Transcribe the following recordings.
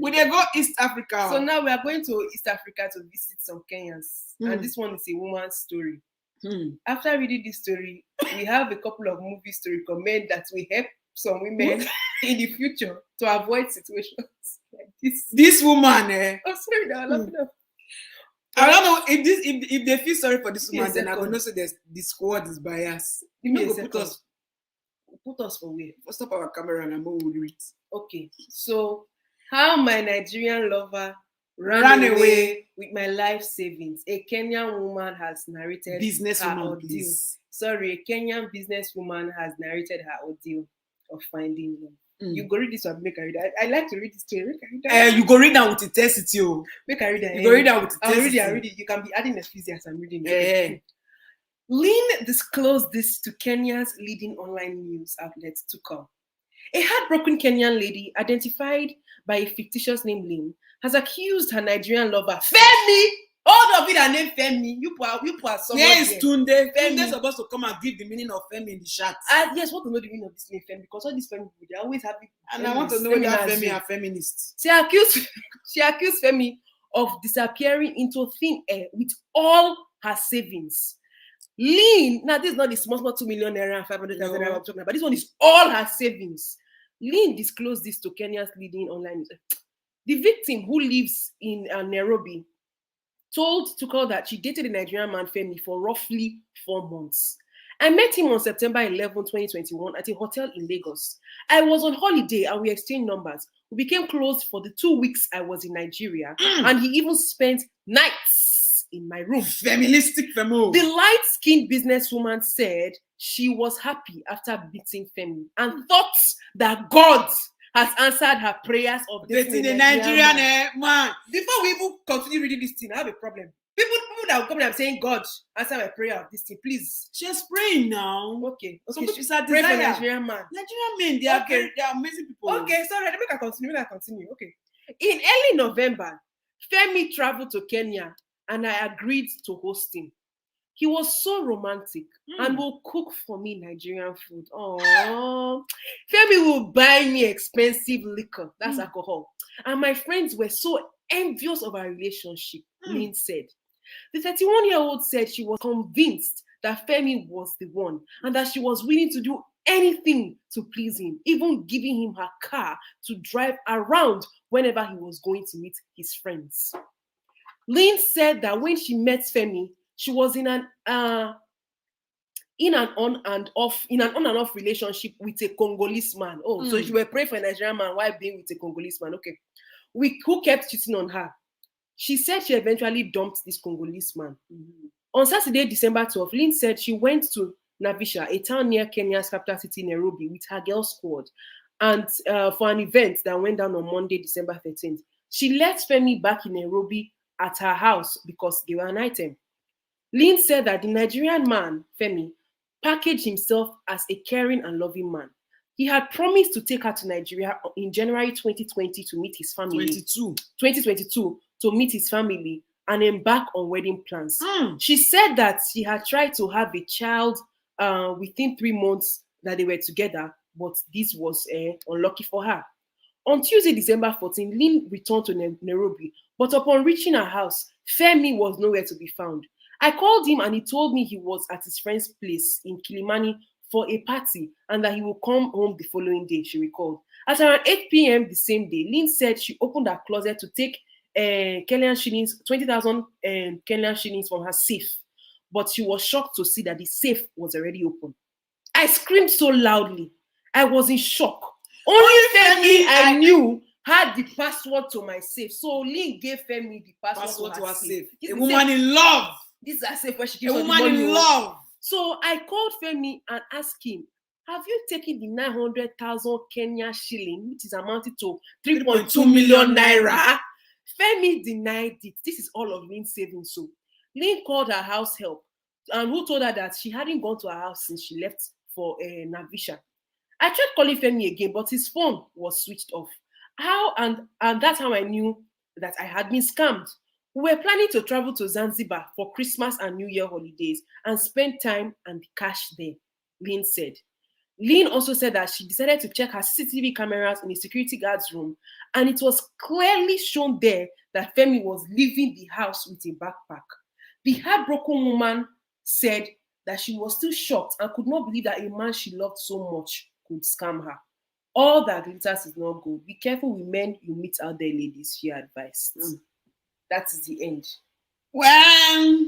We they go East Africa. So now we are going to East Africa to visit some Kenyans. And this one is a woman's story. After reading this story, we have a couple of movies to recommend that will help some women in the future to avoid situations like this. This woman, eh? Oh, sorry, now laughing up. I don't know if they feel sorry for this woman, then I'm gonna say the squad is biased. You know, put us for where? Stop our camera and I'm going to do it. Okay, so how my Nigerian lover ran away with my life savings. A Kenyan woman has narrated her ordeal. Sorry, a Kenyan businesswoman has narrated her ordeal of finding love. You go read this one, make I read it. I like to read this story. You go read that with intensity. Make I read that. You go read that with intensity. I'll read it. You can be adding enthusiasm. I'm reading it. Lynn disclosed this to Kenya's leading online news outlet Tuko. A heartbroken Kenyan lady, identified by a fictitious name Lynn, has accused her Nigerian lover Femi. All of it are named Femi. You put someone. Yes, Tunde. Tunde supposed to come and give the meaning of Femi in the chat. Yes, want to know the meaning of this name Femi, because all these Femi people, they always have it. And I want to know whether Femi are feminists. She accused Femi of disappearing into thin air with all her savings. Lynn, now this is not the small 2 million naira and 500,000 naira I'm talking about. This one is all her savings. Lynn disclosed this to Kenya's leading online news. The victim, who lives in Nairobi, told Tuko that she dated a Nigerian man, Femi, for roughly 4 months. I met him on September 11, 2021 at a hotel in Lagos. I was on holiday and we exchanged numbers. We became close for the 2 weeks I was in Nigeria, and he even spent nights in my room. Feministic femo. The light-skinned businesswoman said she was happy after meeting Femi and thought that God has answered her prayers of dating the Nigerian man. Before we even continue reading this thing, I have a problem. People that will come and saying, God, answer my prayer of this thing, please. She's praying now. Okay. Some people pray for Nigerian man. Nigerian men, they are amazing people. Okay, sorry, let me continue. Okay. In early November, Femi traveled to Kenya and I agreed to host him. He was so romantic and will cook for me Nigerian food. Oh, Femi will buy me expensive liquor, that's alcohol. And my friends were so envious of our relationship, Lynn said. The 31-year-old said she was convinced that Femi was the one and that she was willing to do anything to please him, even giving him her car to drive around whenever he was going to meet his friends. Lynn said that when she met Femi, she was in an on and off relationship with a Congolese man. Oh, so she were praying for a Nigerian man while being with a Congolese man. Okay. Who kept cheating on her. She said she eventually dumped this Congolese man. On Saturday, December 12th, Lynn said she went to Navisha, a town near Kenya's capital city, Nairobi, with her girl squad, and for an event that went down on Monday, December 13th. She left Femi back in Nairobi at her house because they were an item. Lynn said that the Nigerian man, Femi, packaged himself as a caring and loving man. He had promised to take her to Nigeria in January 2020 to meet his family. 2022 to meet his family and embark on wedding plans. She said that she had tried to have a child within 3 months that they were together, but this was unlucky for her. On Tuesday, December 14, Lynn returned to Nairobi, but upon reaching her house, Femi was nowhere to be found. I called him and he told me he was at his friend's place in Kilimani for a party and that he will come home the following day, she recalled. At around 8 p.m. the same day, Lynn said she opened her closet to take Kenyan shillings, 20,000 Kenyan shillings from her safe, but she was shocked to see that the safe was already open. I screamed so loudly. I was in shock. Only Femi I knew had the password to my safe. So Lynn gave Femi the password to her safe. A woman in love. This is a safe where she gives a woman in love. So I called Femi and asked him, have you taken the 900,000 Kenyan shilling, which is amounted to 3.2 million naira? Femi denied it. This is all of Lynn's savings. So Lynn called her house help and who told her that she hadn't gone to her house since she left for Navisha. I tried calling Femi again, but his phone was switched off. And that's how I knew that I had been scammed. We were planning to travel to Zanzibar for Christmas and New Year holidays and spend time and cash there, Lynn said. Lynn also said that she decided to check her CCTV cameras in the security guard's room, and it was clearly shown there that Femi was leaving the house with a backpack. The heartbroken woman said that she was still shocked and could not believe that a man she loved so much could scam her. All that glitters is not gold. Be careful with men you meet out there, ladies, she advised. That is the end. Well,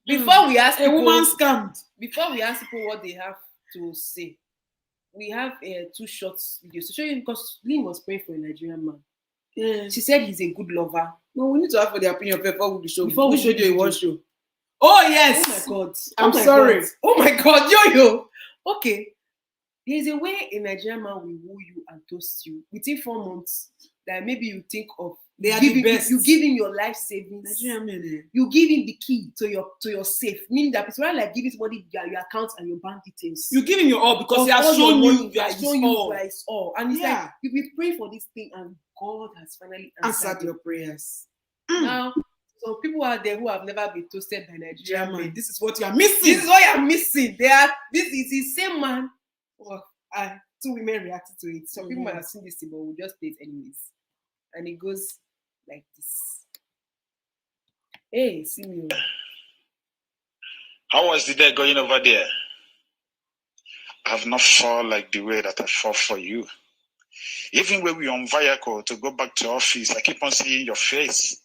before we ask people, woman scammed. Before we ask people what they have to say, we have 2 short videos to show you, because Lynn was praying for a Nigerian man. Yeah. She said he's a good lover. No, we need to ask for the opinion before we show. Before we show you one show. Oh yes. Oh my God. I'm sorry. God. Oh my God, yo. Okay. There's a way a Nigerian man will woo you and toast you within 4 months that maybe you think of. They are the best. You give him your life savings. Nigerian men. You give him the key to your safe. Meaning that it's not like giving somebody your account and your bank details. You give him your all because he has shown you his all. And it's like you be praying for this thing and God has finally answered your prayers. Now, so people out there who have never been toasted by Nigerian men, this is what you are missing. This is what you are missing. This is the same man. Well, 2 women reacted to it. Some people might have seen this thing, but we'll just play it anyways. And it goes like this. Hey, see me. How was the day going over there? I have not fallen like the way that I fought for you. Even when we are on vehicle to go back to office, I keep on seeing your face.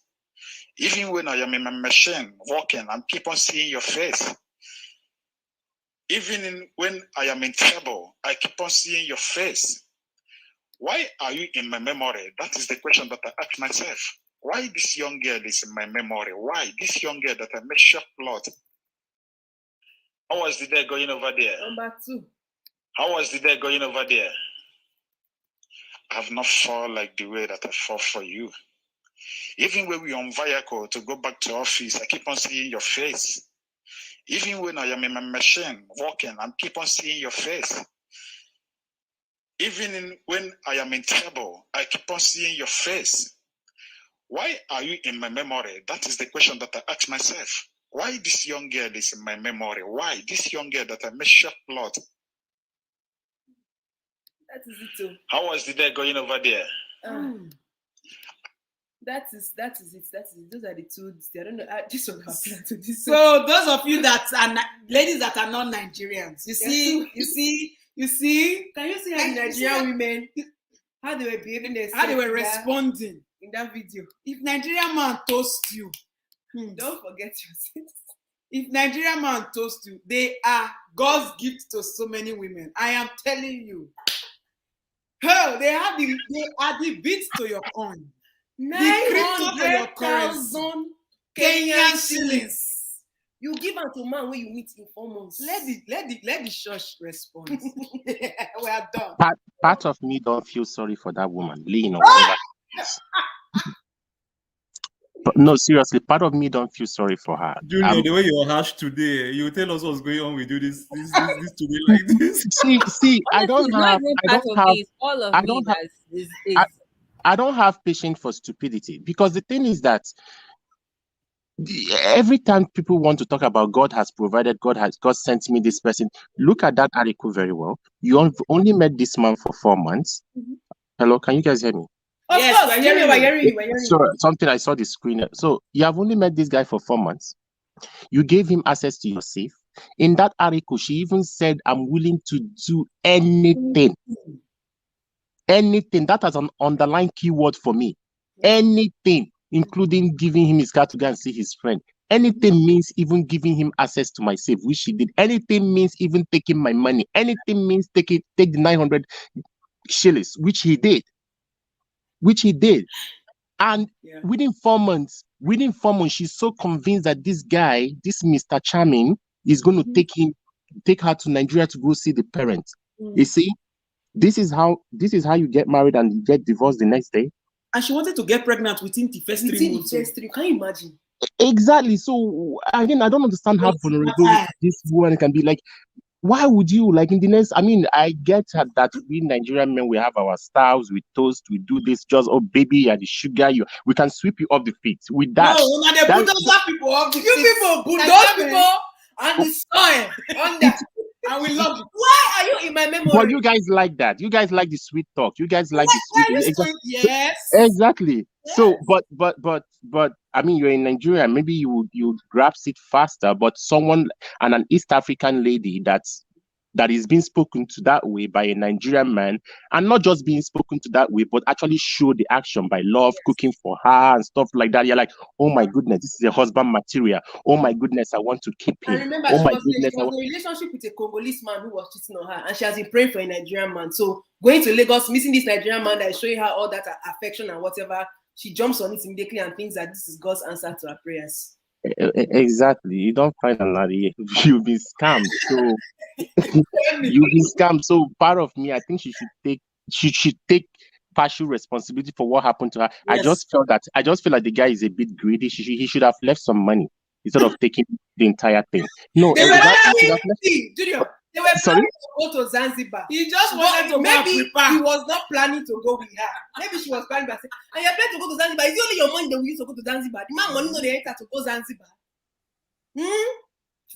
Even when I am in my machine walking, I keep on seeing your face. Even when I am in trouble, I keep on seeing your face. Why are you in my memory? That is the question that I ask myself. Why this young girl is in my memory? Why this young girl that I made short plot? How was the day going over there? Number 2. How was the day going over there? I have not fallen like the way that I fought for you. Even when we are on vehicle to go back to office, I keep on seeing your face. Even when I am in my machine walking, I keep on seeing your face. Even when I am in trouble, I keep on seeing your face. Why are you in my memory? That is the question that I ask myself. Why this young girl is in my memory? Why this young girl that I made short plot? That is it too. How was the day going over there? That is it. Those are the 2. I don't know. This one happened to this. So those of you that are ladies that are not Nigerians, you see. Can you see how the Nigerian women, how they were behaving themselves, how they were responding in that video? If Nigerian man toast you, don't forget yourself. If Nigerian man toast you, they are God's gift to so many women. I am telling you. Hell, they are the beats to your coin. 900,000 Kenyan shillings. You give out to man when you meet in 4 months. Let the church respond. We are done. Part of me don't feel sorry for that woman, Lynn. But no, seriously, part of me don't feel sorry for her. Junior, the way you're harsh today, you tell us what's going on with you this today like this. See, I don't have patience for stupidity, because the thing is that every time people want to talk about God has provided, God sent me this person. Look at that article very well. You only met this man for 4 months. Hello, can you guys hear me? Of course, we're hearing you. So something, I saw the screen. So you have only met this guy for 4 months. You gave him access to your safe. In that article, she even said, I'm willing to do anything. Anything. That has an underlying keyword for me. Anything, including giving him his car to go and see his friend. Anything means even giving him access to my safe, which he did. Anything means even taking my money. Anything means take the 900 shillings, which he did. And within 4 months, she's so convinced that this guy, this Mr. Charming, is going to take her to Nigeria to go see the parents. You see, this is how you get married and you get divorced the next day. And she wanted to get pregnant within the first 3 months. Can you imagine? Exactly. So again, I don't understand how vulnerable this woman can be. Like, why would you, like, in the next, I mean, I get that we Nigerian men, we have our styles, we toast, we do this, just, oh baby, you're the sugar, we can sweep you off the feet with that. No, they put those people off the feet. You people put those people on the soil, on that. And we love it. Why are you in my memory? But you guys like that. You guys like the sweet talk. You guys like the Why sweet. are you saying yes? Exactly. So, Yes. but I mean, you're in Nigeria. Maybe you grasp it faster. But someone and an East African lady that is being spoken to that way by a Nigerian man, and not just being spoken to that way, but actually show the action by love, cooking for her and stuff like that. You're like, oh my goodness, this is a husband material. Oh my goodness, I want to keep And him. remember, Oh she my was goodness, in a relationship with a Congolese man who was cheating on her, and she has been praying for a Nigerian man. So going to Lagos, missing this Nigerian man that is showing her all that affection and whatever, she jumps on it immediately and thinks that this is God's answer to her prayers. Exactly. You don't find another. You'll be scammed. So you'll be scammed. So part of me, I think she should take partial responsibility for what happened to her. I Yes. just feel like the guy is a bit greedy. He should have left some money instead of taking the entire thing. No, They were he should planning, have left. Junior, they were Sorry? planning to go to Zanzibar. He just wanted to go and Maybe prepare. he was not planning to go with her. Maybe she was planning to say, and you're planning to go to Zanzibar. It's only your money that we use to go to Zanzibar. The man money no they enter to go Zanzibar.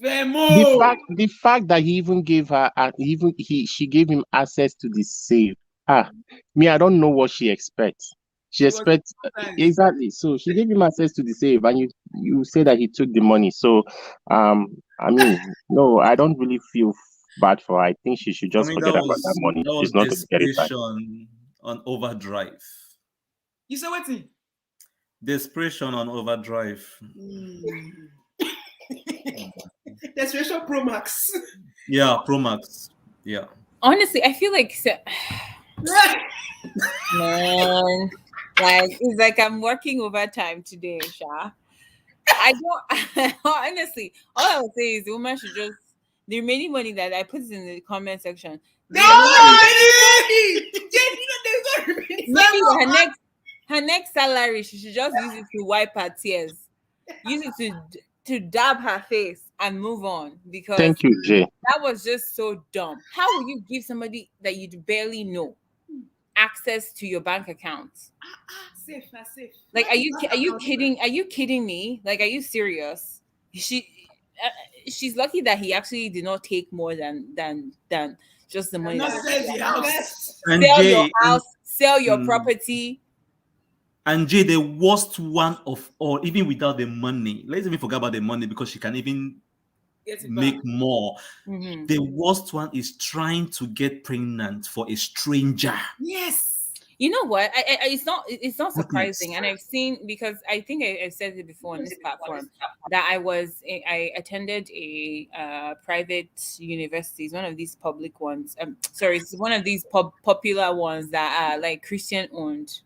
Femo. The fact that he even gave her, she gave him access to the safe. Me, I don't know what she expects. She was expects exactly. So she gave him access to the safe, and you say that he took the money. So, I mean, no, I don't really feel bad for her. I think she should just forget about that money. She's not going to get it back. Desperation on overdrive. You say what? Desperation on overdrive. Desperation Pro Max. Yeah, Pro Max. Yeah. Honestly, I feel like man, like it's like I'm working overtime today, Sha. I don't honestly. All I would say is the woman should just the remaining money that I put in the comment section. There's no money. Maybe her next salary, she should just use it to wipe her tears. Use it to dab her face and move on, because Thank you, Jay. that was just so dumb. How will you give somebody that you barely know access to your bank account? Safe. Like, are you kidding? Are you kidding me? Like, are you serious? She's lucky that he actually did not take more than just the money. Not sell the house. And Sell Jay, your house, sell your property. And Jay, the worst one of all, even without the money, let's even forget about the money because she can even make more. Mm-hmm. The worst one is trying to get pregnant for a stranger. Yes. You know what? It's not surprising, and I've seen, because I think I've said it before on this platform, that I attended a private university. It's one of these public ones. It's one of these popular ones that are like Christian owned.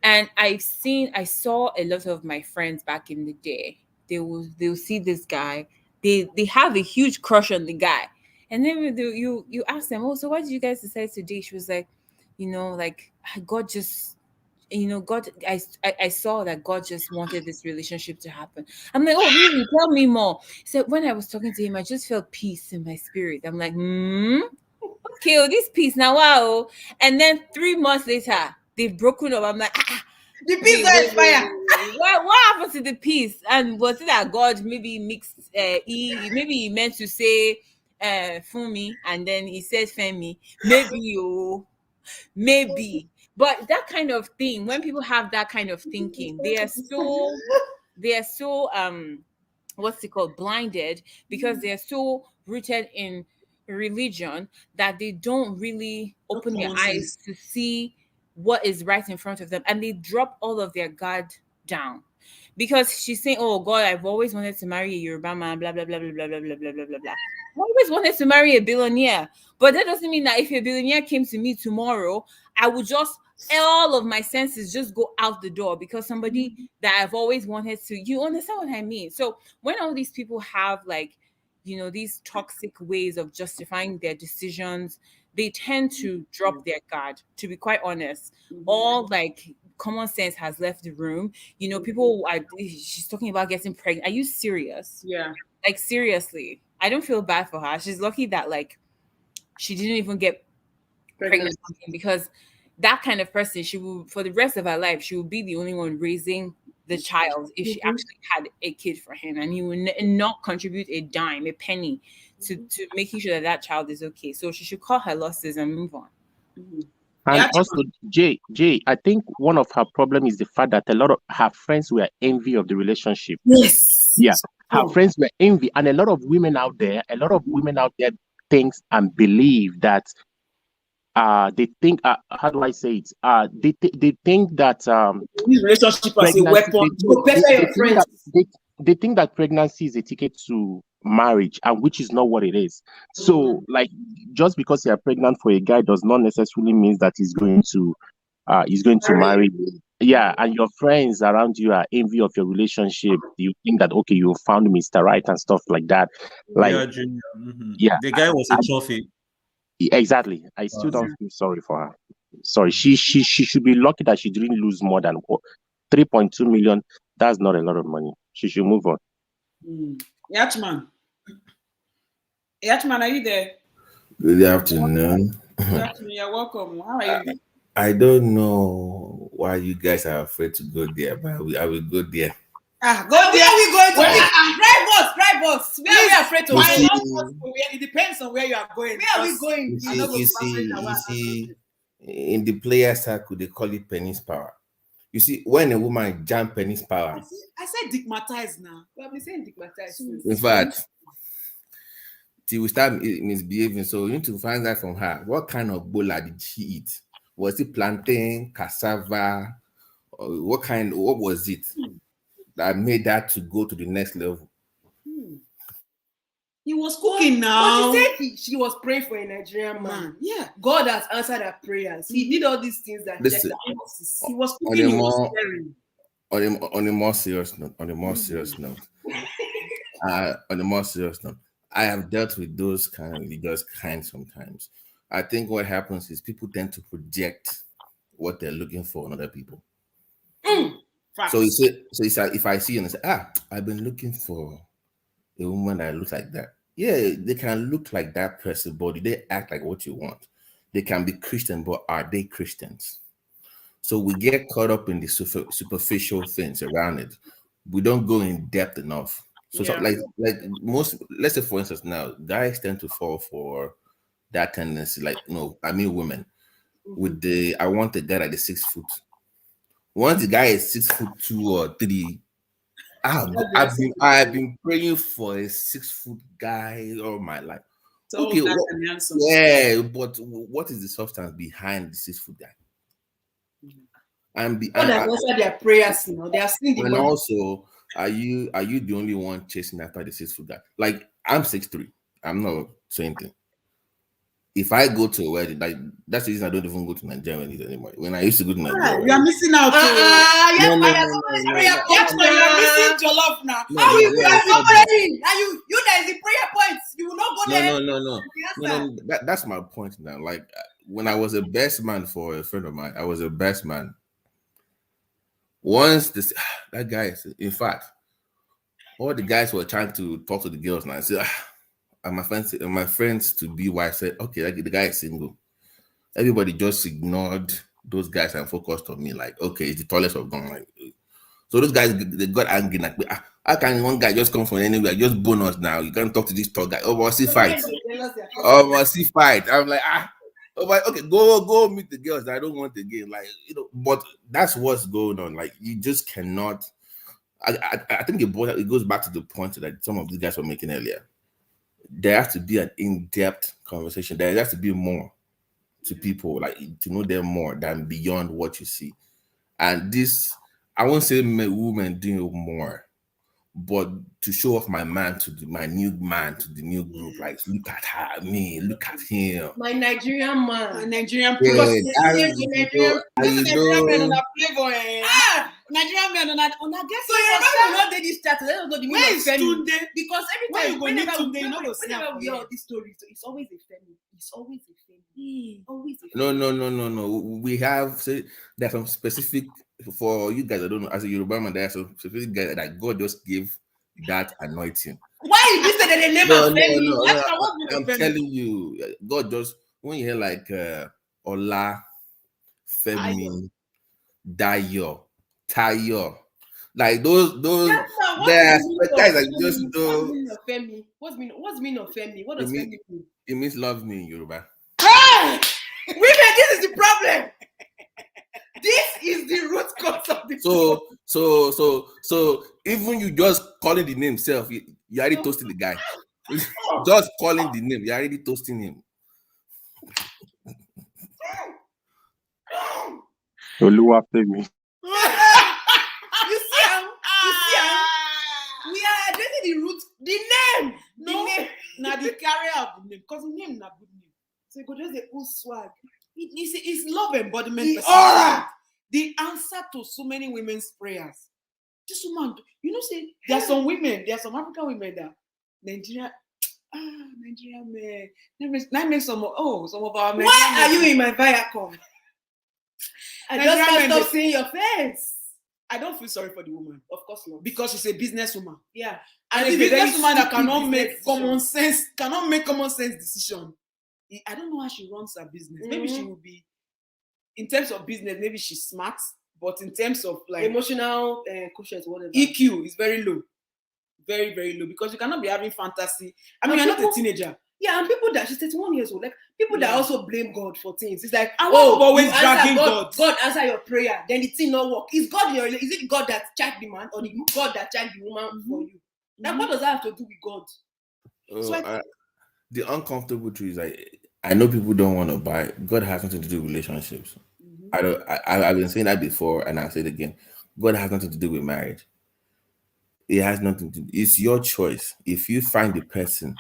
And I saw a lot of my friends back in the day. They'll see this guy. They have a huge crush on the guy, and then you ask them, oh, so why did you guys decide to date? She was like, like God just, God, I saw that God just wanted this relationship to happen. I'm like, oh, really? Tell me more. So when I was talking to him, I just felt peace in my spirit. I'm like, okay, oh, this peace now, wow. And then 3 months later, they've broken up. I'm like, the peace is fire. What happened to the peace? And was it that God maybe mixed maybe he meant to say Fumi, and then he said Femi? Maybe. But that kind of thing, when people have that kind of thinking, they are so what's it called, blinded, because they are so rooted in religion that they don't really open their eyes to see what is right in front of them, and they drop all of their guard down. Because she's saying, oh God, I've always wanted to marry a Yoruba man, blah blah blah blah blah blah blah blah blah blah blah. I always wanted to marry a billionaire, but that doesn't mean that if a billionaire came to me tomorrow, I would just all of my senses just go out the door because somebody that I've always wanted to. You understand what I mean? So when all these people have like, these toxic ways of justifying their decisions, they tend to drop their guard. To be quite honest, all like common sense has left the room. People are. She's talking about getting pregnant. Are you serious? Yeah. Like, seriously, I don't feel bad for her. She's lucky that like she didn't even get pregnant, because that kind of person, she will, for the rest of her life, she will be the only one raising the child if she actually had a kid for him, and he will not contribute a dime, a penny to making sure that child is okay. So she should call her losses and move on. And also, Jay, I think one of her problem is the fact that a lot of her friends were envy of the relationship. Yes. Yeah, her friends were envy, and a lot of women out there think and believe that they think how do I say it? They think that Use relationship as a weapon to better your friends. They think that pregnancy is a ticket to marriage, and which is not what it is. So, like, just because you're pregnant for a guy does not necessarily mean that he's going to marry you. Yeah, and your friends around you are envy of your relationship. You think that okay, you found Mr. Right and stuff like that. Like, Yeah, Junior. yeah, The guy was a trophy. exactly. I still don't feel sorry for her. Sorry, she should be lucky that she didn't lose more than 3.2 million. That's not a lot of money. She should move on. Yachman, are you there? Good afternoon. You're welcome. How are you? I don't know why you guys are afraid to go there, but I will go there. Go there. Where are we going to? Drive us. Where are we afraid to go? It depends on where you are going. Where are we going? You see, in the player circle, they call it penis power. You see, when a woman jam penis power. I said digmatized now. We have been saying digmatized. In fact, till we start misbehaving, so you need to find out from her what kind of bola did she eat? Was it plantain, cassava, or what was it that made that to go to the next level? He was cooking now. But she said she was praying for a Nigerian man. Yeah. God has answered her prayers. He did all these things that he was cooking. On a more serious note, I have dealt with those kind of leaders sometimes. I think what happens is people tend to project what they're looking for in other people. So it's like if I see and I say, I've been looking for a woman that looks like that. Yeah, they can look like that person, but they act like what you want. They can be Christian, but are they Christians? So we get caught up in the superficial things around it. We don't go in depth enough. So like most, let's say for instance now, guys tend to fall for that tendency. Like, women with I want a guy that is 6 foot. Once the guy is 6'2" or 3, I've been praying for a 6 foot guy all my life. So okay, but what is the substance behind the 6 foot guy? And answer their prayers now. They are seeing the and also, are you the only one chasing after the 6 foot guy? Like, I'm 6'3". I'm not saying anything. If I go to a wedding, like that's the reason I don't even go to Nigerian weddings anymore. When I used to go to Nigeria, you are missing out. You're missing jollof now. How will you are suffering? And you that is the prayer points. You will not go there. No. That's my point now. Like when I was a best man for a friend of mine, I was a best man. Once that guy, in fact, all the guys were trying to talk to the girls now. I said, and my friends to be wife said, okay, the guy is single. Everybody just ignored those guys and focused on me. Like, okay, it's the tallest of them. Like, so those guys, they got angry. Like, how can one guy just come from anywhere? Just bonus now. You can't talk to this tall guy. Oh, must he fight? I'm like, okay, go meet the girls. I don't want the game. Like, but that's what's going on. Like, you just cannot. I think it goes back to the point that some of these guys were making earlier. There has to be an in-depth conversation. There has to be more to people, like to know them more than beyond what you see. And this, I won't say women doing more, but to show off my man my new man to the new group. Like, look at her, me, look at him. My Nigerian man. My Nigerian Nigerian men on that. So you remember not this chat. Let us know the meaning of Femi. Because every time whenever we hear all these stories, it's always a Femi. It's always a Femi. Always a Femi. No. We have there's some specific for you guys. I don't know. As a Yoruba man, there's some specific guys that God just gave that anointing. Why you said that they never Femi? I'm telling you, God just when you hear like Ola, Femi, Dayo, Tayo, Like those guys like just Femi. What's mean of Femi? What does Femi mean? It means love me in Yoruba. Hey! Women, this is the problem. This is the root cause of the So even you just calling the name self, you already toasting the guy. Just calling the name, you're already toasting him. Oluwafemi. You see him? We are addressing the root, the name. Now the carrier of the name, because the name na good name. So you go just the old swag. It's love embodiment. The answer to so many women's prayers. This woman, say there are some women, there are some African women that Nigeria men. Let me some of our men. Why are you in my Viacom? I just can't stop seeing your face. I don't feel sorry for the woman. Of course not. Because she's a businesswoman. Yeah. And a businesswoman that cannot make common sense decision. I don't know how she runs her business. Mm-hmm. Maybe she will be, in terms of business, maybe she's smart, but in terms of like emotional quotient, whatever. EQ is very low. Very, very low. Because you cannot be having fantasy. I mean, you're not a teenager. Yeah, and people that she's 31 years old, like people that also blame God for things. It's like, always dragging God. God answer your prayer, then the thing not work. Is it God that charged the man or the God that charged the woman for you? Like, what does that have to do with God? The uncomfortable truth is like, I know people don't want to buy. God has nothing to do with relationships. Mm-hmm. I've been saying that before, and I'll say it again. God has nothing to do with marriage. It has nothing to do. It's your choice. If you find the person,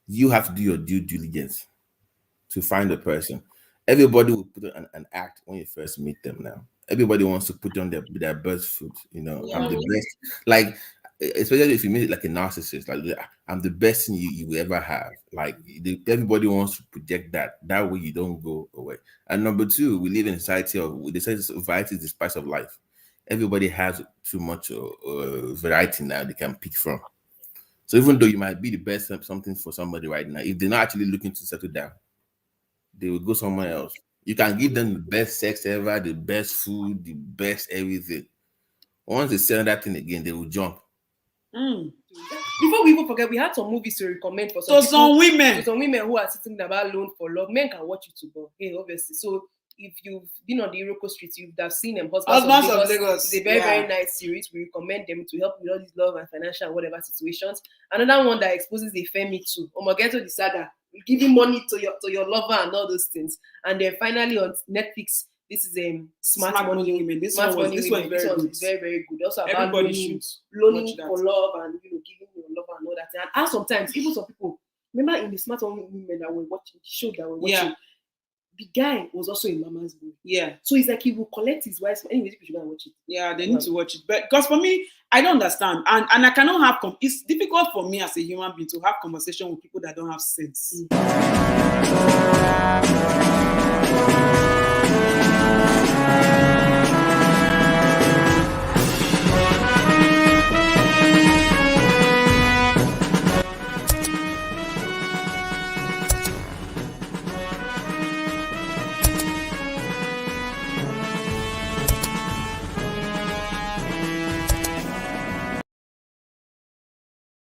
you have to do your due diligence to find the person. Everybody will put on an act when you first meet them. Now, everybody wants to put on their best foot. I'm the best. Like, especially if you meet like a narcissist, like I'm the best thing you will ever have. Like everybody wants to project that way you don't go away. And number two, we live in a society they say variety is the spice of life. Everybody has too much variety now they can pick from. So even though you might be the best something for somebody right now, if they're not actually looking to settle down, they will go somewhere else. You can give them the best sex ever, the best food, the best everything. Once they say that thing again, they will jump. Before we even forget, we had some movies to recommend for some women. Some women who are sitting about alone for love. Men can watch it too, obviously. So if you've been on the Iroko streets, you've seen them. Husbands of Lagos. It's a very, very nice series. We recommend them to help with all these love and financial and whatever situations. Another one that exposes the Femi to Omogeto the Saga, giving money to your lover and all those things. And then finally on Netflix, this is Smart Money Women. This one is very, very good. Also about loaning for love and giving your love and all that. And sometimes even some people remember in the Smart Money Women that we're watching, the show that we're watching. The guy was also a mama's boy. Yeah. So it's like he will collect his wife's money. Anyways, people should go and watch it. Yeah, they need to watch it. But because for me, I don't understand. And I cannot have it's difficult for me as a human being to have conversation with people that don't have sense.